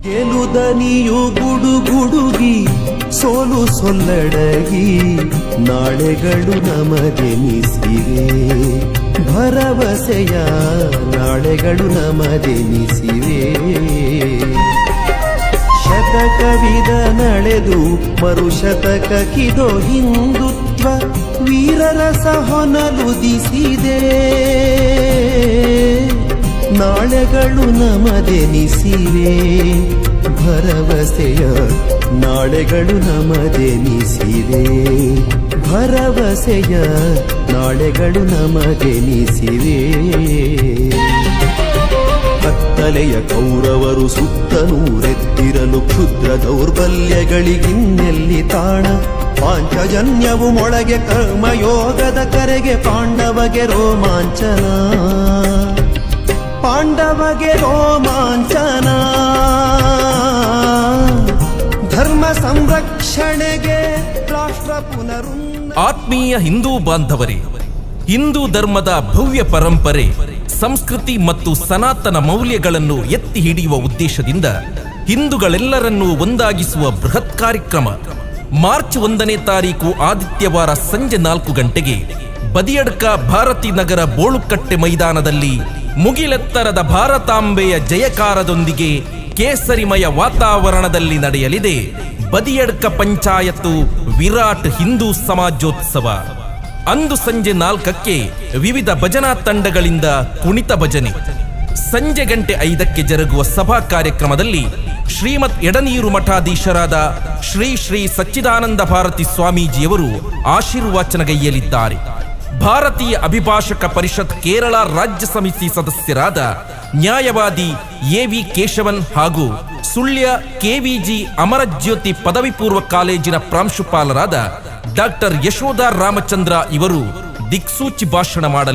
ಗೆಲುದನಿಯು ಗುಡುಗುಡುಗಿ ಸೋಲು ಸೊಲ್ಲಡಗಿ ನಾಳೆಗಳು ನಮದೆನಿಸಿವೆ ಭರವಸೆಯ ನಾಳೆಗಳು ನಮದೆನಿಸಿವೆ ಶತಕವಿದ ನಡೆದು ಮರುಶತಕಕ್ಕಿದೋ ಹಿಂದುತ್ವ ವೀರರಸ ಹೊನಲುದಿಸಿದೆ ನಾಳೆಗಳು ನಮದೆನಿಸಿವೆ ಭರವಸೆಯ ನಾಳೆಗಳು ನಮದೆನಿಸಿವೆ ಭರವಸೆಯ ನಾಳೆಗಳು ನಮದೆನಿಸಿವೆ ಕತ್ತಲೆಯ ಕೌರವರು ಸುತ್ತನೂರೆತ್ತಿರಲು ಕ್ಷುದ್ರ ದೌರ್ಬಲ್ಯಗಳಿಗಿನ್ನೆಲ್ಲಿ ತಾಣ ಪಾಂಚಜನ್ಯವು ಮೊಳಗೆ ಕರ್ಮಯೋಗದ ಕರೆಗೆ ಪಾಂಡವಗೆ ರೋಮಾಂಚನ ಪಾಂಡವಗೆ ರೋಮಾಂಚನ ಧರ್ಮ ಸಂರಕ್ಷಣೆಗೆ ರಾಷ್ಟ್ರ ಪುನರುನ್ನ ಆತ್ಮೀಯ ಹಿಂದೂ ಬಾಂಧವರೇ, ಹಿಂದೂ ಧರ್ಮದ ಭವ್ಯ ಪರಂಪರೆ ಸಂಸ್ಕೃತಿ ಮತ್ತು ಸನಾತನ ಮೌಲ್ಯಗಳನ್ನು ಎತ್ತಿ ಹಿಡಿಯುವ ಉದ್ದೇಶದಿಂದ ಹಿಂದೂಗಳೆಲ್ಲರನ್ನೂ ಒಂದಾಗಿಸುವ ಬೃಹತ್ ಕಾರ್ಯಕ್ರಮ ಮಾರ್ಚ್ 1ನೇ ತಾರೀಕು ಆದಿತ್ಯವಾರ ಸಂಜೆ 4 ಗಂಟೆಗೆ ಬದಿಯಡ್ಕ ಭಾರತಿ ನಗರ ಬೋಳುಕಟ್ಟೆ ಮೈದಾನದಲ್ಲಿ ಮುಗಿಲೆತ್ತರದ ಭಾರತಾಂಬೆಯ ಜಯಕಾರದೊಂದಿಗೆ ಕೇಸರಿಮಯ ವಾತಾವರಣದಲ್ಲಿ ನಡೆಯಲಿದೆ ಬದಿಯಡ್ಕ ಪಂಚಾಯತ್ತು ವಿರಾಟ್ ಹಿಂದೂ ಸಮಾಜೋತ್ಸವ. ಅಂದು ಸಂಜೆ 4ಕ್ಕೆ ವಿವಿಧ ಭಜನಾ ತಂಡಗಳಿಂದ ಕುಣಿತ ಭಜನೆ. ಸಂಜೆ 5 ಜರುಗುವ ಸಭಾ ಕಾರ್ಯಕ್ರಮದಲ್ಲಿ ಶ್ರೀಮತ್ ಎಡನೀರು ಮಠಾಧೀಶರಾದ ಶ್ರೀ ಶ್ರೀ ಸಚ್ಚಿದಾನಂದ ಭಾರತಿ ಸ್ವಾಮೀಜಿಯವರು ಆಶೀರ್ವಚನಗೈಯಲಿದ್ದಾರೆ. ಭಾರತೀಯ ಅಭಿಭಾಷಕ ಪರಿಷತ್ ಕೇರಳ ರಾಜ್ಯ ಸಮಿತಿ ಸದಸ್ಯರಾದ ನ್ಯಾಯವಾದಿ ಎ.ವಿ. ಕೇಶವನ್ ಹಾಗೂ ಸುಳ್ಯ ಕೆವಿಜಿ ಅಮರಜ್ಯೋತಿ ಪದವಿ ಪೂರ್ವ ಕಾಲೇಜಿನ ಪ್ರಾಂಶುಪಾಲರಾದ ಡಾಕ್ಟರ್ ಯಶೋಧ ರಾಮಚಂದ್ರ ಇವರು ದಿಕ್ಸೂಚಿ ಭಾಷಣ ಮಾಡಲಿದ್ದಾರೆ.